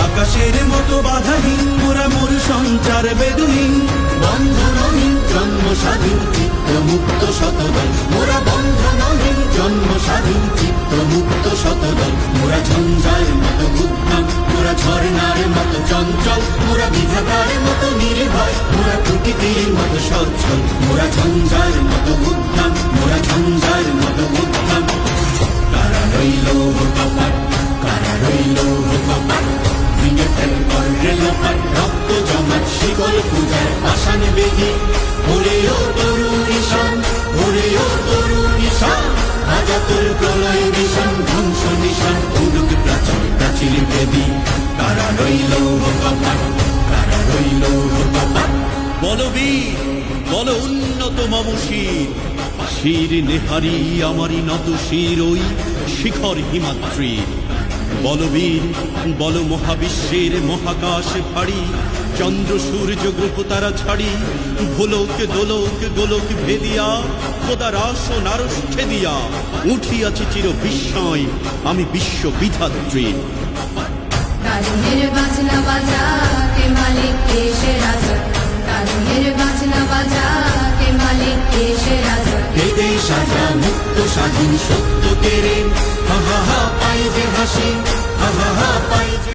আকাশের মতো বাধাহীন মোরা মোর সঞ্চার বেদুহীন, বন্ধনহীন জন্ম স্বাধীন চিত্ত মুক্ত শতদল, মোরা বন্ধনহীন জন্ম স্বাধীন চিত্ত মুক্ত শতদল। মোরা ঝঞ্ঝার মতো উদ্যম, মোরা ঝর্ণার মতো চঞ্চল, মোরা বিধাতার মতো নির্ভয়, মোরা প্রকৃতির মতো সচ্ছল। মোরা ঝঞ্ঝার মতো উদ্যম, মোরা ঝঞ্ঝার মতো উদ্যম। কারা রইল কপাট, কারা রইল কপাট, ভেঙে ফেল কর রেলপাট, রক্ত জমাট শিকল পূজার পাষাণ বেদি। ওরে ও তরুণ ঈশান, ওরে ও তরুণ ঈশান, আজাতুর প্রলয় বিষাণ ধ্বংস নিশান, উলুক প্রাচীর প্রাচীর বেদি। কারা রইল কপাট, কারা রইল কপাট। বলবীর বল উন্নত মম শির, শির নেহারি আমারই নত শির ওই শিখর হিমাদ্রির। বলবীর বল মহাবিশ্বের মহাকাশ ভারী, চন্দ্র সূর্য গ্রহ তারা ছাড়ি, ভোলক দোলক গোলক ভেদিয়া, খোদার আসন আরশ ছেদিয়া, উঠিয়াছি চির বিস্ময় আমি বিশ্ব বিধাত্রী। কারণের বাজনা বাজা কে মালিক কে সে রাজা, কারণের বাজনা বাজা কে মালিক কে সে রাজা। বেদে সাজা মুক্ত স্বাধীন সত্য কেড়ে, হা হা হা পাই যে হাসি, হা হা হা পাই যে